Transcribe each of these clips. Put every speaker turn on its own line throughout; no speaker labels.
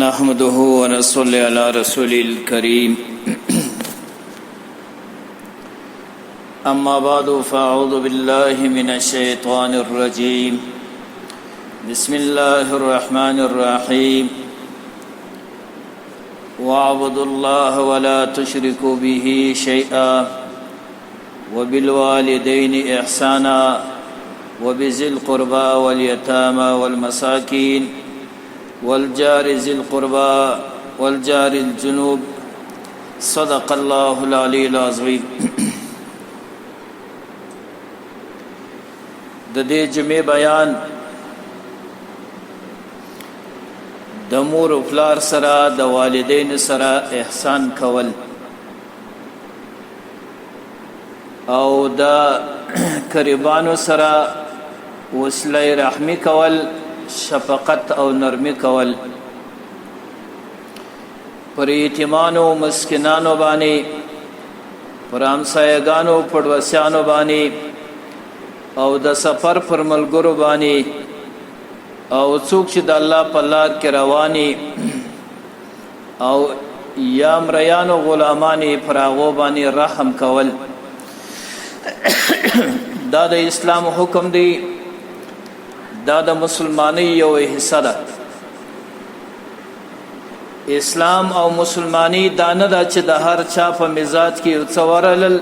نحمده ونصلي على رسول الكريم أما بعد فأعوذ بالله من الشيطان الرجيم بسم الله الرحمن الرحيم واعبدوا الله ولا تشركوا به شيئا وبالوالدين إحسانا وبذي القربى واليتامى والمساكين والجار ذي القربى والجار الجنوب صدق الله العلي العظيم. د دې جمعه بیان دموراوپلار سره د والدین سره احسان کول او د قربانو سره وصله رحمی کول، شفقت او نرمی کول، پر یتیمانو مسکینانو باندې، پر همسایګانو پړوسیانو باندې او د سفر پر ملګرو باندې او څوک چې د الله په لار کې رواني او یا مریانو غلامانی پر هغو باندې رحم کول دا د اسلام حکم دی، دا د مسلمانی یو حصہ ده. اسلام او مسلمانی دا نه ده چې د هر چا په مزاج کې یو څه ورلل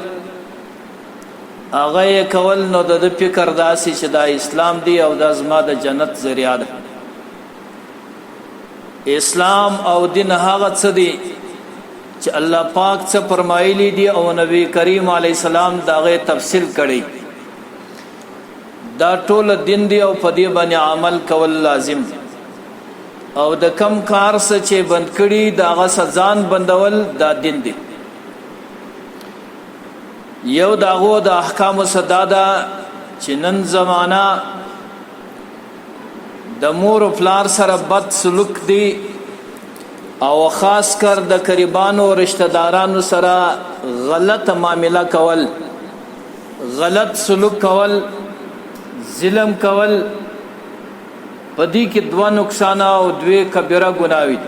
هغه یې کول، نو د فکر داسې چې دا اسلام دی او دا زما د جنت ذریعہ ده. اسلام او دین هغه څه دی چې الله پاک څه فرمایلی دی او نبی کریم علیه السلام داغه تفصیل کړی. دا ټول دین دی او په دې باندې عمل کول لازم دی او د کم کار څه چې بند کړي داغه سزان بندول دا دین دی. یو داغو د احکام صدادا چې نن زمانہ د مور او پلار سره بد سلوک دی او خاص کر د قریبانو رشتہ دارانو سره غلط معاملہ کول، غلط سلوک کول، ظلم کول، پدې کې دوه نقصان او دوه کبیره ګناوي.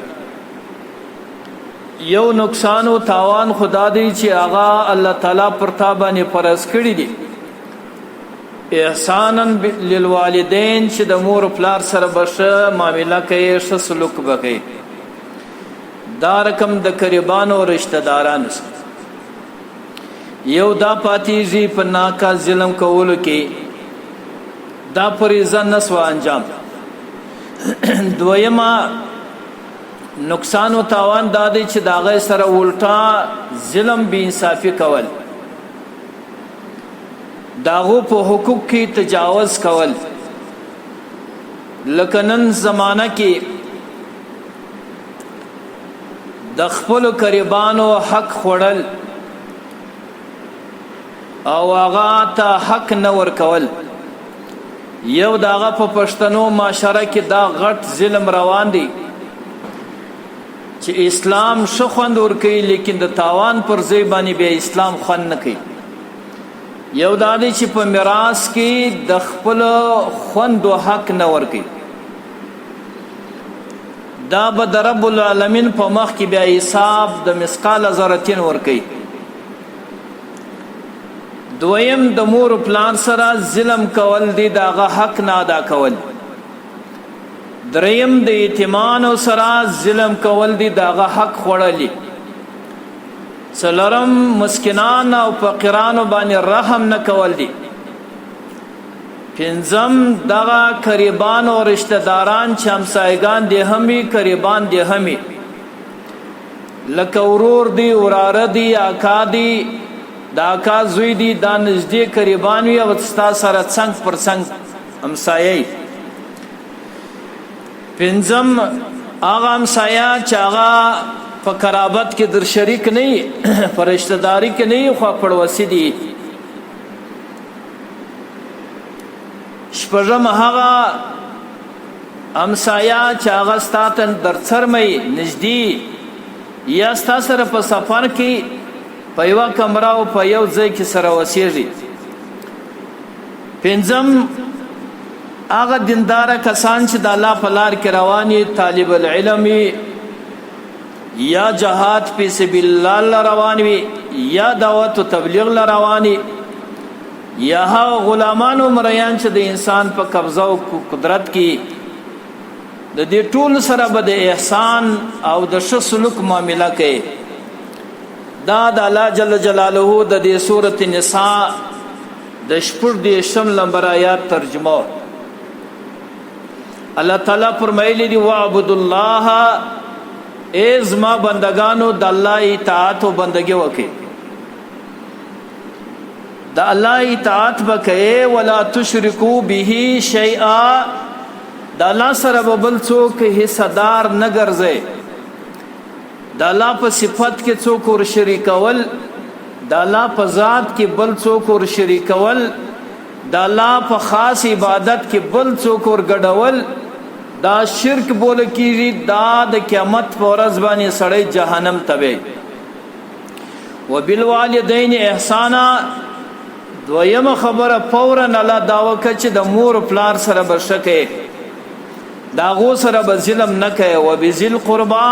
یو نقصان او تاوان خدا دی چې هغه الله تعالی پر تا باندې فرض کړی دی، احسانا للوالدین، چې د مور او پلار سره بشه معاملہ کوي، ښه سلوک وکړي. دا رقم د قریبانو رشتہ دارانو سره یو دا پاتیږي په ناکا ظلم کولو کې، دا فریضه نسو انجام. دویما نقصان او تاوان دا دی چې داغه سره الټا ظلم بے انصافي کول، داغو په حقوق کې تجاوز کول. لکه نن زمانہ کې د خپل قریبانو حق خوړل او هغه ته حق نه ورکول. یو داغه په پښتنو معاشره کې دا غټ ظلم روان دی چې اسلام شو خوند ور کوي، لیکن د تاوان پر ځای باندې به اسلام خوند نه کوي. یو دا دی چې په میراث کې د خپل خوند او حق نه ور کوي، دا به د رب العالمین په مخ کې بیا حساب د مثقال ذره ور کوي. دویم د مور او پلار سره ظلم کول دی، داغه حق نه ادا کول. دریم د یتیمانو سره ظلم کول دی، داغه حق خوړلی. څلورم مسکینان او فقیرانو باندې رحم نه کول دی. پنځم دغه قریبان او رشتہ داران چې همسایګان دي همي قریبان دي همي، لکه ورور دی، وراره دی، اکا دی، دا کا زوی دی، دا نږدې قریبان وي او ستا سره څنګ پر څنګ همسایه. پنځم هغه همسایه چې هغه په قرابت کې در شریک نه وي، په رشتہ داری کې نه وي، خو پړوسی دي. شپږم هغه همسایه چې هغه ستا ته در څرمي نږدې یا ستا سره په سفر کې په یو کمره او په یو ځای کې سره وسیږي. پنځم هغه دیندار کسان چې د الله په لار کې رواني، طالب العلم یا جهاد فی سبیل الله روان وي یا دعوت او تبلیغ روان وي یا هغه غلامانو مریان چې د انسان په قبضه او قدرت کې د دې ټول سره به د احسان او د ښه سلوک معامله کوي. دا د الله جل جلاله د دې سورۃ النساء د 14 نمبر آیات ترجمه. الله تعالی فرمایلی دی وعبد الله از ما بندگانو د الله اطاعت او بندگی وکي، د الله اطاعت وکي، ولا تشرکو به شیئا، د الله سره بل څوک حصدار نه ګرځي، د الله په صفت کې څوک ور شریکول، د الله په ذات کې بل څوک ور شریکول، د الله په خاص عبادت کې بل څوک ور ګډول، دا شرک بول کیږي. دا د قیامت په ورځ باندې سړی جهنم ته وي. وبالوالدین احسانا، دویمه خبره فورا الله داوا کوي چې د مور پلار سره برشکه، داغو سره به ظلم نه کوي. وبذل قربا،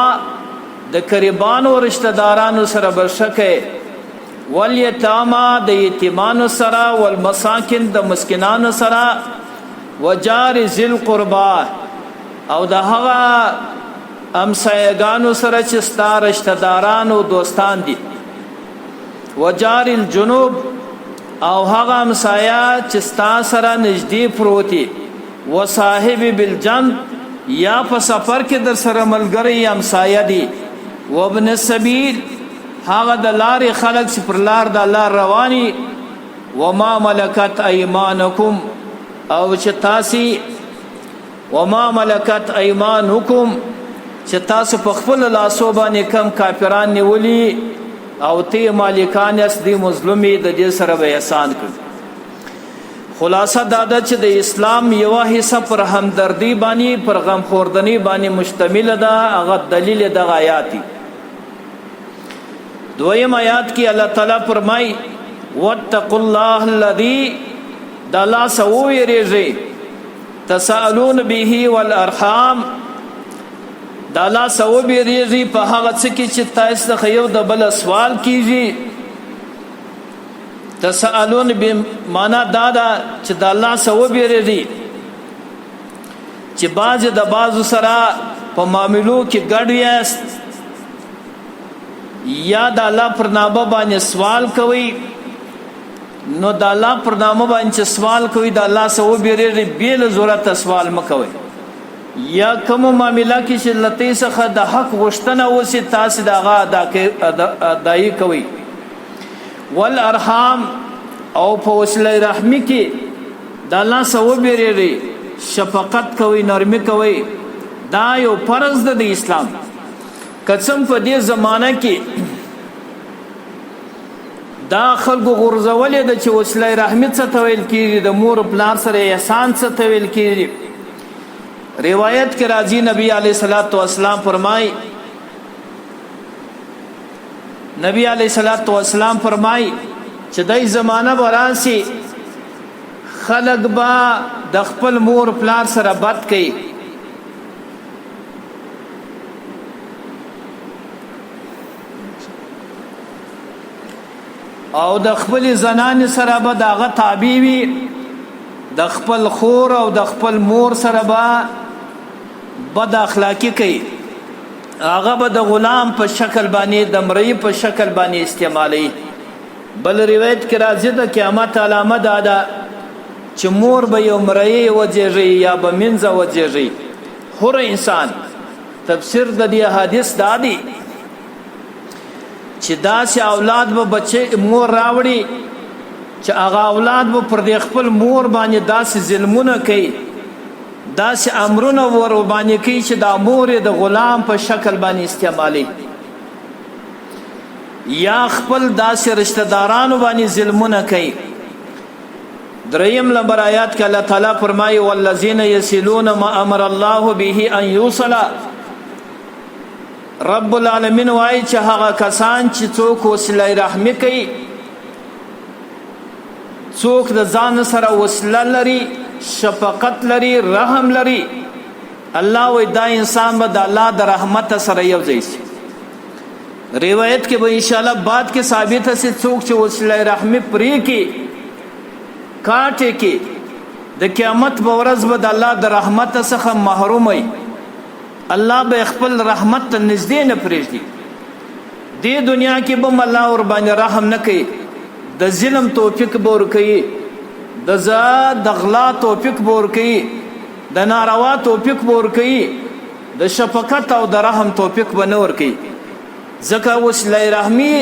د قربانو رشتہ دارانو سره برشکه، والیتاما، د یتیمانو سره، والمساکن، د مسکینانو سره، وجار ذل قربا، او د هغه امسایگانو سره چې ستا رشتہ داران او دوستان دي، وجار الجنوب، او هغه امسایا چې ستا سره نږدې پروتي، وصاحب بالجنب، یا په سفر کې در سره ملګری امسایا دي، وابن السبیل، هغه د لارې خلق چې پر لار د الله رواني، وما ملکت ایمانکم، او چې تاسو وما ملکت ایمانکم، چې تاسو په خپل لاسو باندې کم کافران نیولي او ته مالکان یاست دی مظلومي، د دې سره به احسان کړ. خلاصه دا ده چې د اسلام یو حصہ پر همدردی باندې، پر غم خوردنی باندې مشتمل ده. هغه دلیل د آیات. دویم آیات کې الله تعالی فرمای واتقوا الله الذي، د الله سو یریږي، تسالون به والارحام، د الله سو یریږي په هغه څه کې چې تاسو ته یو د بل سوال کیږي. تسالون به معنا دا ده چې د الله سو یریږي چې باز د بازو سره په معاملو کې ګډ یاست، یا د الله پر نامه باندې سوال کوي. نو د الله پر نامه باندې سوال کوي، د الله سو بیرې بیل ضرورت سوال مکوي. یا کوم معاملہ کې چې لته څخه د حق غوښتنه وسی تاسو دغه ادائی کوي. والارحام، او په وسیله رحمی کې د الله سو بیرې شفقت کوي، نرمي کوي. دا یو فرض ده د اسلام. قسم په دې زمانہ کې دا خلکو غرزولې د چې وسیله رحمت څه تویل کیږي، د مور پلار سره احسان څه تویل کیږي. روایت کې راځي نبی علیہ الصلوۃ والسلام فرمای، نبی علیہ الصلوۃ والسلام فرمای چې دای زمانہ برانسی خلق با د خپل مور پلار سره بد کوي، او د خپل زنان سره به داغه تابع وي، د خپل خور او د خپل مور سره به بد اخلاقی کوي. هغه به د غلام په شکل باندې، د مری په شکل باندې استعمالي. بل روایت کې راځي د قیامت علامه ده چې مور به یو مری وځي یا به منځ وځي. هر انسان تفسیر د دې حدیث دادي چې داسې اولاد به بچي مور راوړي چې هغه اولاد به پر دې خپل مور باندې داسې ظلمونه کوي، داسې امرونه ور باندې کوي چې دا مور د غلام په شکل باندې استعمالي، یا خپل داسې رشتہ دارانو باندې ظلمونه کوي. دریم نمبر آیات کې الله تعالی فرمایي والذین یصلون ما امر الله به ان یوصل. رب العالمین وایي چې هغه کسان چې څوک وسیله رحمی کوي، څوک د ځان سره وسیله لري، شفقت لري، رحم لري، الله وایي دا انسان به د الله د رحمت سره یو ځای شي. روایت کې به ان شاء الله بعد کې ثابت هسي څوک چې وسیله رحمی پرې کې کاټه کې د قیامت په ورځ به د الله د رحمت څخه محروم وي الله به خپل رحمت ته نږدې نه پرېږدي دې دنیا کې به الله ور باندې رحم نه کوي د ظلم توفیق به ورکوي د غلا توفیق به ورکوي د ناروا توفیق به ورکوي د شفقت او د رحم توفیق به نه ورکوي ځکه وسیله رحمی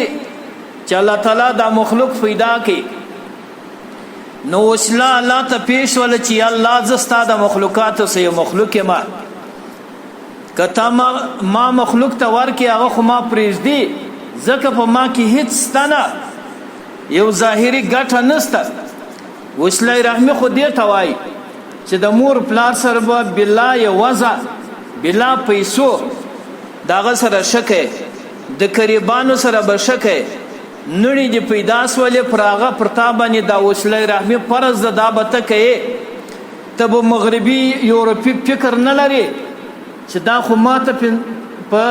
چې الله تعالی دا مخلوق پیدا کړي نو وسیله الله ته پیش ول چې الله زستا د مخلوقات سه مخلوق ما کته ما مخلوق ته ورکی هغه خو ما پریږدي ځکه په ما کې هیڅ ستنه یو ظاهري ګټه نسته وسیله رحمی خو دې ته وایي چې د مور پلار سره به بلا یو وضع بلا پیسو داغه سره شکه د قریبانو سره به شکه نړۍ دی پیدا سولې پراغه پرتا باندې دا وسیله رحمی فرض ده دا به ته کوي ته به مغربي یورپي فکر نه لري چې دا خو ماته په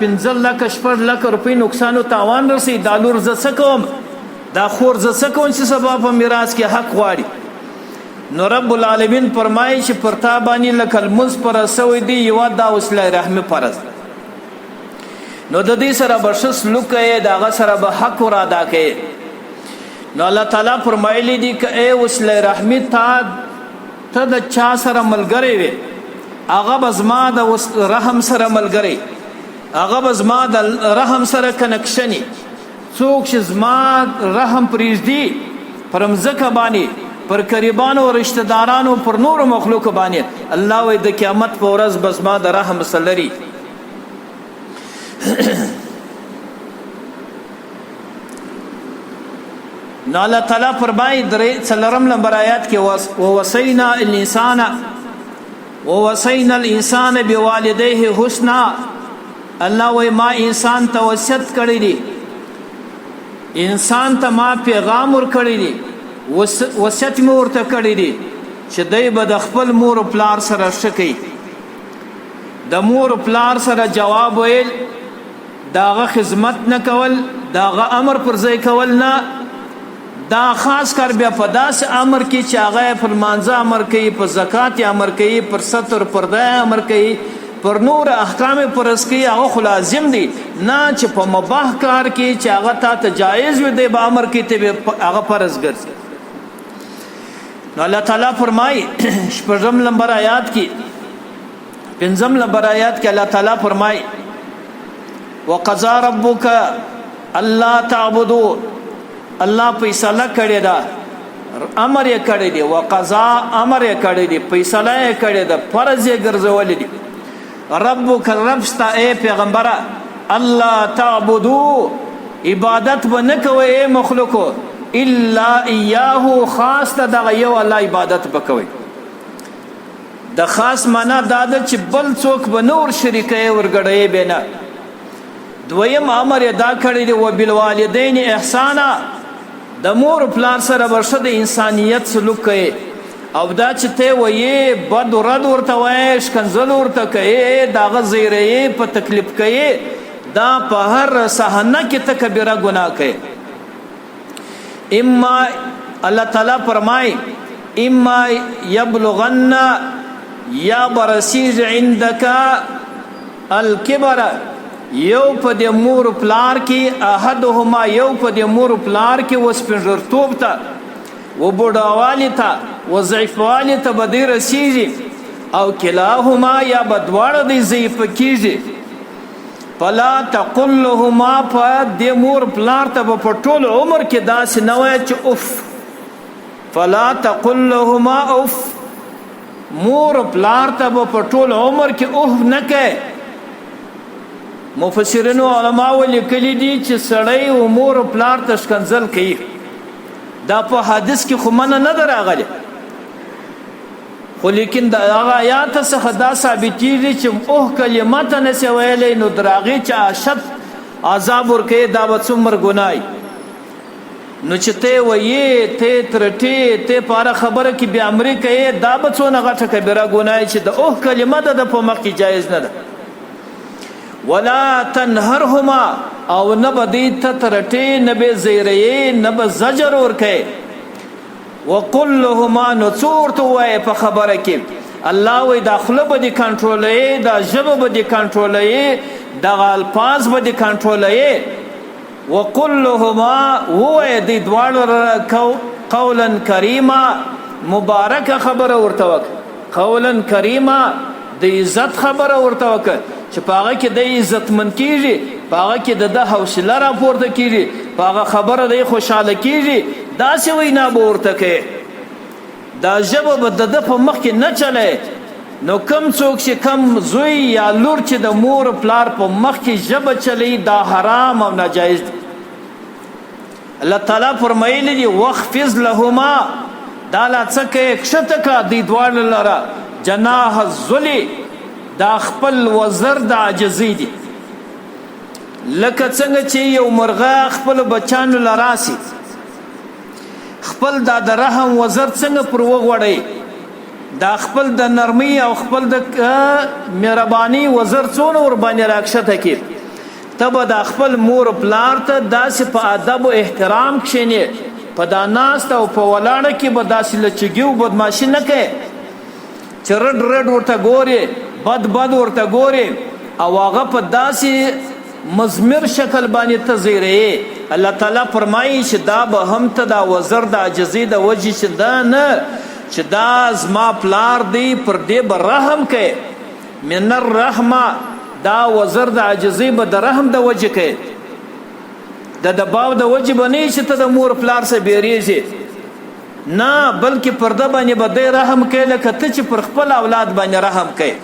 15 لک شپږ لک روپۍ نقصان او تاوان رسي دا لور زه څه کوم دا خور زه څه کوم چې سبا په میراث کې حق غواړي نو رب العالمین فرمایي چې پرتا باندې لکه المز پر سوی دی یو دا وسیله رحمی فرض نو د دې سره به سلوک یې دغه سره به حق ور ادا کړي نو الله تعالی فرمایلی دی ک اے وسیله رحمی ته د چا سره ملګری وي هغه بزما د رحم سره ملګری هغه بزما د رحم سره کنکشنی څوک چې زما رحم پریږدي پرمزکه باندې پر قریبانو او رشتہ دارانو پر نور مخلوق باندې الله وې د قیامت په ورځ بزما د رحم سلري نو الله تعالی فرمایي درې څلورم نمبر آیات کې ووصینا الانسان بوالديه حسنا الله وې ما انسان ته وصیت کړی دی انسان ته ما پیغام ور کړی دی وصیت مې ورته کړی دی چې دای به د خپل مور او پلار سره شکی د مور او پلار سره جواب ویل داغه خدمت نه کول داغه امر پر ځای کول نه دا خاص کر بیا په داسې امر کې چې هغه پر مانځه امر کوي په زکات امر کوي پر ستر پرده امر کوي پر نور احکام پر اس کې هغه خو لازم دي نه چې په مباح کار کې چې هغه ته جایز وي دی به امر کې ته هغه فرض ګرځي نو الله تعالی فرمایي شپږم نمبر آیات کې پنځم نمبر آیات کې الله تعالی فرمایي وقضى ربك الله تعبدوا الله فیصله کړی دا امر یې کړی دی وقضا امر یې کړی دی فیصله یې کړی دا فرض یې ګرځولې دي ربک ربستا اے پیغمبره الله تعبدوا عبادت ونکوي اے مخلوقو الا اياه خاص دغه یو الله عبادت وکوي د خاص معنا دا ده چې بل څوک به نور شریکي ورګړې بینه دویم امر ادا کړی دی وبالوالدین احسانا د مور پلار سره ورشه د انسانیت سلوک کوي او دا چې ته وایې بد رد ورته وایې شکنځل ورته کوي داغه زیرې په تکلیف کوي دا په هر صحنه کې ته کبیره ګناه کوي اما الله تعالی فرمای اما یبلغن یا برسیج عندك الكبر یو په د مور پلار کې احدهما یو په د مور پلار کې وسپنجرتوب ته و بډاوالی ته و ضعیفوالی ته به دی رسیږي او کلاهما یا بدواړه دی ضعیف کیږي فلا تقل لهما په د مور پلار ته په ټول عمر کې داسې نه وای چې اوف فلا تقل لهما اوف مور پلار ته په ټول عمر کې اوف نه کوي مفسرین او علما ولیکلي دي چې سړی او مور پلار ته شکنځل کوي دا په حدیث کې خو منه نه دراغله خو لیکن دا آیات څخه دا ثابتېږي چې اوه کلمات نه سی ویلې نو دراغي چې اشد عذاب ورکه دا به څومره ګناي نو چې ته وایې ته ترټې ته پاره خبره کې به امریکا دا به څونه غټه کبیره ګناي چې د اوه کلمات د په مخ کې جایز نه ده ولا تنهرهما او نه به دې ته ترټې نه به زیرې نه به زجر ورکوي. وقل لهما نو څه ورته ووایې په خبره کې؟ الله وایي دا خوله به دې کنټرولوې، دا ژبه به دې کنټرولوې، دغه الفاظ به دې کنټرولوې. وقل لهما ووایې دې دواړو قولا کریما مبارکه خبره ورته وکړه، قولا کریما د عزت خبره ورته وکړه چې په هغه کې د عزتمن کېږي، په هغه کې د ده حوصله راپورته کېږي، په هغه خبره دی خوشحاله کېږي. داسې وینا به ورته کوي. دا ژبه به د ده په مخ کې نه چلی. نو کم څوک چې کم زوی یا لور چې د مور پلار په مخ کې ژبه چلی دا حرام او ناجایز دی. الله تعالی فرمایلی دی واخفض لهما، دا لا څه کوي کښته کا دې دواړو لره جناح الذل، دا خپل وزر د عاجزۍ دی. لکه څنګه چې یو مرغه خپل بچانو لراسي، خپل دا د رحم وزر څنګه پر وغوړی، دا خپل د نرمۍ او خپل د مهرباني وزر څونه ور باندې راکښته کړي. ته به دا خپل مور پلار ته داسې په ادب او احترام کښېنې، په دا ناسته او په ولاړه کې به داسې لچګي او بدماشي نه کوې چې رډ رډ ورته ګورې، بد ورته ګورې او هغه په داسې مزمر شکل باندې ته زیرې. الله تعالی فرمایي چې دا به هم ته دا وزر د عاجزۍ د وجې چې دا نه چې دا زما پلار دی پر دې به رحم کوي. من الرحمه، دا وزر د عاجزۍ به د رحم د وجې کوي، د دباو د وجې به نه چې ته د مور پلار سره بیریږي، نه بلکې پر ده باندې به دی رحم کوي لکه ته چې پر خپل اولاد باندې رحم کوي.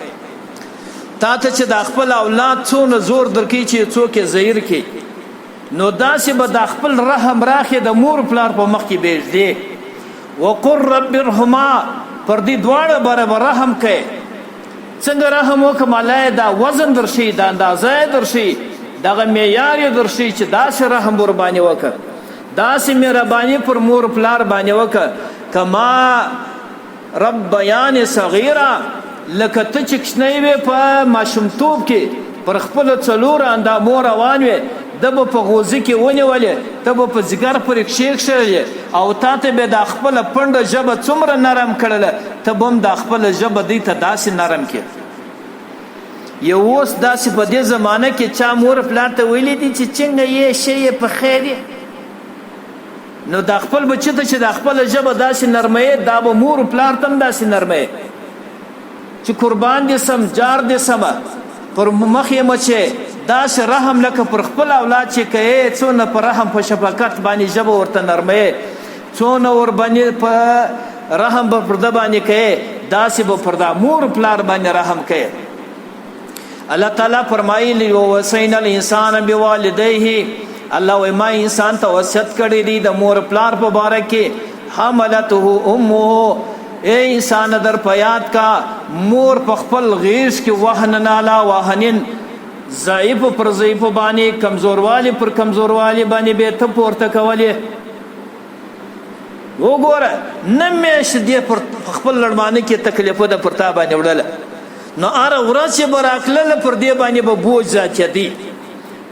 تا ته چې د خپل اولاد څونه زور درکوي چې څوک یې زهیر کړي، نو داسې به د خپل رحم راخې د مور پلار په مخ کې بیږدي. وقل رب ارحما، پر دې دواړه باره به رحم کوي. څنګه رحم وکړم؟ الله دا وزن درشي، دا اندازه درشي، دغه معیار یې درشي چې داسې رحم ور باندې وکړه، داسې مهرباني پر مور پلار باندې وکړه. کما ربیان صغیرا، لکه ته چې کوچنی وې په ماشومتوب کې پر خپلو څلورو اندامو روان وې، ده به په غوزي کې ونیولې، ته به په ځیګر پورې کښېښلې او تا ته به دا خپله پنډه ژبه څومره نرم کړله، ته به هم دا خپله ژبه دوی ته داسې نرم کړې. یو اوس داسې په دې زمانه کې چا مور پلار ته ویلی دي چې څنګه یې ښه یې په خیر یې، نو دا خپل بچي ته چې دا خپله ژبه داسې نرموي، دا به مور پلار ته هم داسې نرموي چې قربان دې سم، جار دې سمه، پر مخ یې مچې، داسې رحم لکه پر خپل اولاد چې کوې، څونه په رحم په شفقت باندې ژبه ورته نرموي، څونه ور باندې په رحم به پر ده باندې کوې، داسې به پر دا مور پلار باندې رحم کوې. الله تعالی فرمایلی ووصینا الانسان بوالدیه، الله وایي ما انسان ته وصیت کړی دی د مور پلار په باره کې. حملته امه، اے انسان در په یاد کا مور په خپل غیږ کې وهن نالا وهنن، ضعیف پر ضعیف باندې، کمزوروالی پر کمزوروالی باندې به ته پورته کولې. وګوره نه میاشت دې پر خپل لړمانه کې تکلیفو ده پر تا باندې وړله، نو هره ورځ چې به راکلله پر دې باندې به بوج زیاتېدی،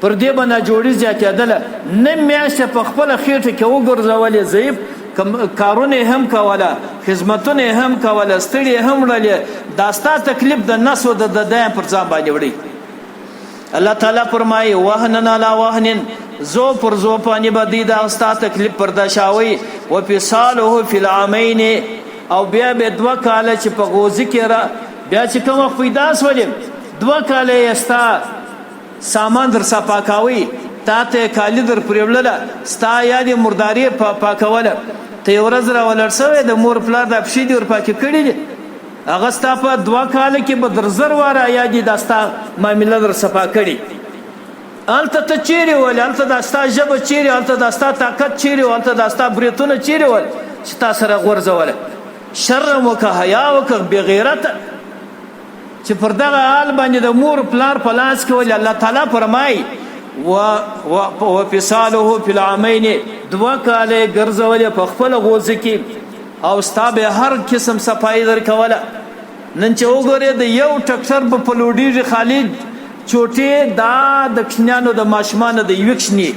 پر دې به ناجوړي زیاتېدله. نه میاشت په خپله خېټه کې وګرځولې، ضعیف کارونه هم کوله، خدمتونه هم کوله، ستړي هم وړلې، دا ستا تکلیف د نس او د دایم پر ځان باندې وړي. الله تعالی فرمایي وهنن علی وهنن، زو پر زو باندې به دې دا ستا تکلیف برداشتوي. وفصاله فی العامین، او بیا به 2 کاله چې په غوزي کې را بیا چې کوم وخت پیدا شولې 2 کاله ستا سامان در پاکاوي، تا ته کالی در پرېولله، ستا یادې مرداري پاکوله، ته یو ورځ راولړ سوی د مور پلار د پښې دې ورپاکې کړي دي، هغه ستا په 2 کاله کې به در زر واره یادې دا ستا معامله در صفا کړي. هلته ته چیرې ولې؟ هلته دا ستا ژبه چیرې؟ هلته دا ستا طاقت چیرې و؟ هلته دا ستا بریتونه چیرې ول چې تا سره غورځوله؟ شرم وکړه، حیا وکړه، بېغیرته چې پر دغه حال باندې د مور پلار په لاس کې ولې. الله تعالی فرمایي وفصاله فی العامین، 2 کاله ګرځولې په خپل غوزه کې، او ستا به هر قسم صفایي در کوله. نن چې وګورې د یو ټکټر په پلوډیږي خالد چوټې دا د کښنیانو د ماشومانو د یوې کښنې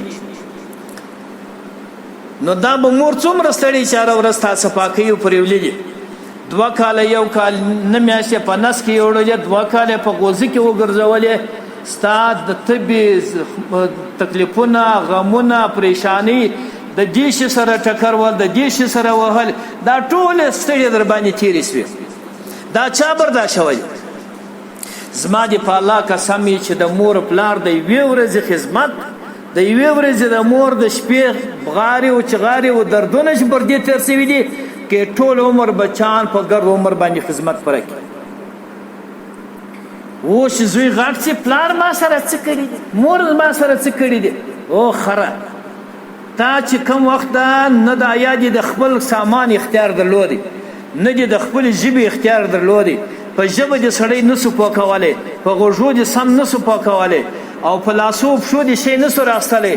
نو دا به مور څومره ستړې چې هره ورځ تا صفا کوي او پرېولي دي 2 کاله 1 کال نه میاشتې په نس کې یوړلې 2 کاله په غوزي کې وګرځولې ستا د طبي تکلیفونه غمونه پریشانی د دې شي سره ټکر ول د دې شي سره وهل دا ټول ستړي در باندې تیرې سوي دا چا برداشت شوی زما دې په الله قسم چې د مور پلار د یوې ورځې خدمت د یوې ورځې د مور د شپې بغاري او چغاري او دردونه چې پر دې تیر سوي دي کې ټول عمر بچان په ګرد عمر باندې خدمت پرکې اوس زوی غاټ چې پلار ما سره څه کړی دي مور ما سره څه کړی دي او خره تا چې کوم وخت نه د یادې د خپل سامان اختیار درلودي نه د خپل ژبې اختیار درلودي په ژبه د سړی نسو پاکوالی په غوږو د سم نسو پاکوالی او په لاسو پښو د شی نسو راستلی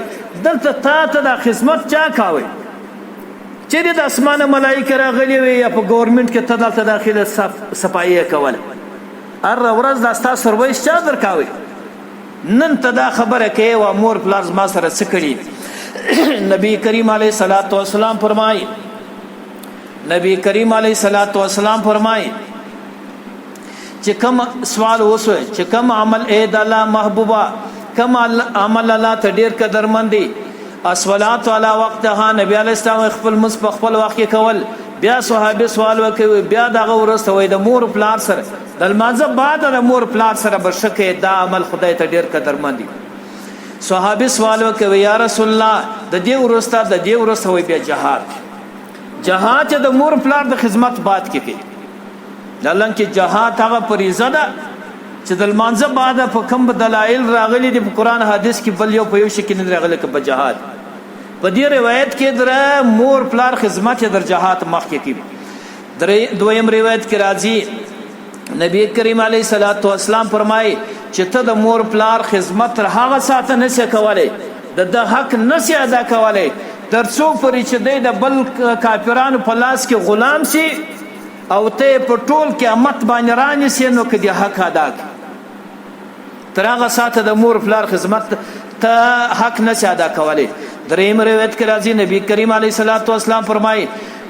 دلته تا ته دا خدمت چا کاوی چیرې د اسمانه ملایکه راغلي وي یا په ګورنمنټ کې ته دلته داخله صفایي کوله هره ورځ دا ستا سرویس چا درکاوی نن ته دا خبره کوي و مور پلار زما سره څه کړي نبی کریم علیه الصلاۃ والسلام فرمایي چې کوم سوال وسوي چې کوم عمل اې د الله محبوبا کوم عمل الله ته ډیر قدرمن دي الصلاه علی وقتها نبی علیه السلام خپل مس په خپل وخت کې کول بیا صحابه سوال وکوي بیا دغه ورسته وای د مور پلار سره د لمانځه بعد د مور پلار سره برشکه دا عمل خدای ته ډیر قدرمن دي صحابه سوال وکوي یا رسول الله د دې ورسته وای بیا جهاد د مور پلار د خدمت بعد کې کوي دلته کې جهاد هغه فریضه ده چې د لمانځه بعد په کوم دلایل راغلي دي په قران حدیث کې بل یو په یو شکل نه راغلي کې په جهاد په دې روایت کې در مور پلار خدمت در جهاد مخکې کې دویم روایت کې راځي نبی کریم علیه الصلاۃ والسلام فرمایي چې ته د مور پلار خدمت تر هغه ساعت نه شې کولای د حق نه شې ادا کولای ترڅو پرې چې د بل کافرانو په لاس کې غلام شي او ته په ټول قیامت باندې رانې سي نو کې د حق ادا تر هغه ساعت د مور پلار خدمت ته حق نه شې ادا کولای دریم روایت کې راځي نبی کریم علیه الصلاۃ والسلام فرمایي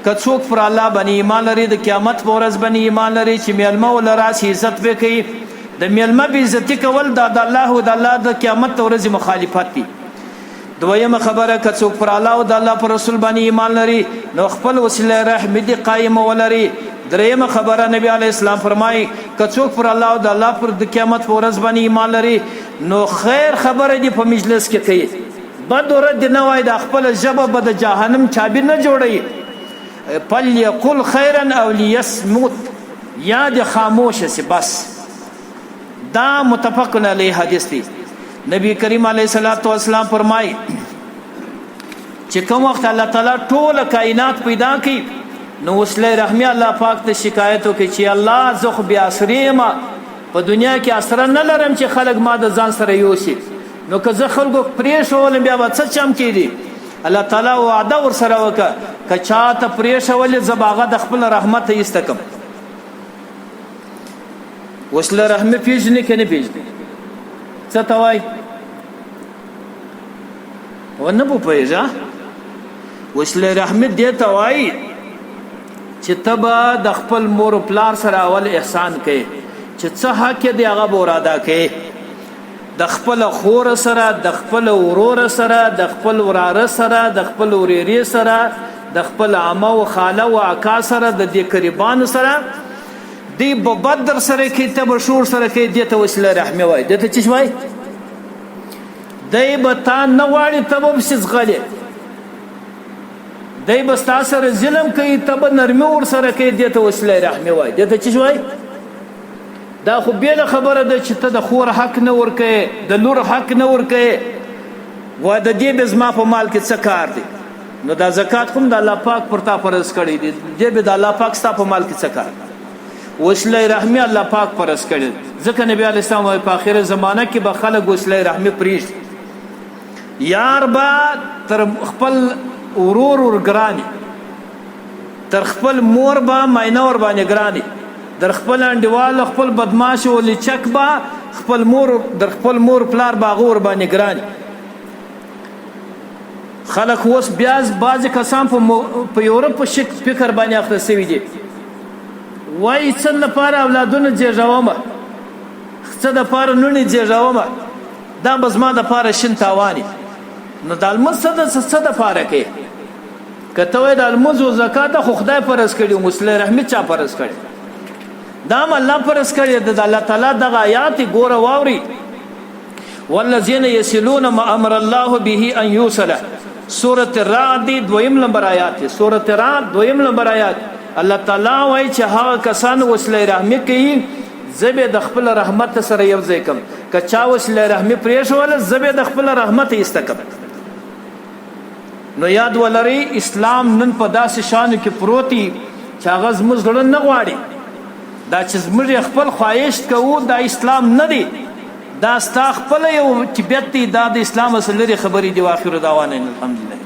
که څوک پر الله باندې ایمان لري د قیامت په ورځ باندې ایمان لري چې میلمه ول راشي عزت وکړي د میلمه به عزت کول د الله او د الله د قیامت ورځې مخالفت دي دویمه خبره که څوک پر الله او د الله پر رسول باندې ایمان لري نو خپل وسیله رحم دي قائم ولري دریمه خبره نبی علیه السلام فرمایي که څوک پر الله او د الله پر د قیامت په ورځ باندې ایمان لري نو خیر خبره دي په مجلس کې کوي بد ورد نه وای د خپل ژبه به د جهنم چابي نه جوړي فليقل خيرا او ليصمت یا د خاموش سي بس دا متفقن علی حدیث دی نبی کریم علیه الصلاۃ والسلام فرمایي چې کوم وخت الله تعالی ټول کائنات پیدا کړي نو وسله رحمی الله پاک ته شکایت وکړي چې الله زه خو بیا اسریما په دنیا کې اثر نه لرم چې خلک ما د ځان سره یوسي نو که زه خلکو پریښول بیا به څه چم کېدي الله تعالی وعده ورسره وکړه که چاته پریښولې زه به هغه د خپل رحمت ایسته کړم وسله رحمي پېژنې که نه پېژنې څه ته وایي ونه به پوهېږه وسله رحمي دې ته وایي چې ته به د خپل مور و پلار سره اول احسان کوې چې څه حق یې دی هغه به ور ادا کوې د خپل خور سره د خپل ورور سره د خپل وراره سره د خپل وريري سره د خپل عمه او خاله او اکا سره د دې قریبانو سره دی په بدر سره کې ته بشور سره کې دې ته وسله رحمي وای دې ته چی وای دی به تا نه واړي ته به شزغلې دی به ستا سره ظلم کوي ته به نرمي ور سره کې دې ته وسله رحمي وای دې ته چی وای دا خو بیل خبره ده چې ته د خور حق نه ورکې د لور حق نه ورکې و د دې به زما په مال کې څه کار دی نو دا زکات کوم د الله پاک پر تا فرض کړی دی دې به د الله پاک ستا په مال کې څه کار وسله رحمي الله پاک فرض کړی ځکه نبی علیه السلام په آخره زمانہ کې به خلک وسله رحمي پریږ یار با تر خپل ورور ورګرانی تر خپل مور با ماینه ور باندې ګرانی در خپل انډیوال خپل بدمعاش او لچک با خپل مور در خپل مور پلار باغ ور باندې ګران خلک اوس بیا بعضې کسان په یورپ په فکر باندې اخته سوي دي وایي څه لپاره اولادونه زیږومه څه دپاره لوڼې زیږومه دا به زما دپاره شین تاوان نو د لمونځ څه دپاره کوي که ته وایې د لمونځ و زکات خو خدای فرض کړي و صله رحمي چا فرض کړي دا هم الله فرض کړي د الله تعالی دغه آیات ګوره واوري والذین یصلون ما امر الله به ان یوصل سورة الرعد دویم نمبر آیات سورة الرعد دویم نمبر آیات الله تعالی وایي چې هغه کسان وصله رحمي کوي زه به د خپل رحمت سره یو ځای کړم که چا وصله رحمي پرېښوله زه به د خپل رحمت ایسته کړم نو یاد ولرئ اسلام نن په داسې شانو کې پروت دی چې هغه زموږ زړه نه غواړي دا چې زموږ خپل خواهش کوو دا اسلام نه دی دا ستا خپل یو طبیعت دی دا د اسلام اصل لري خبرې دی واخر دعوانا الحمدلله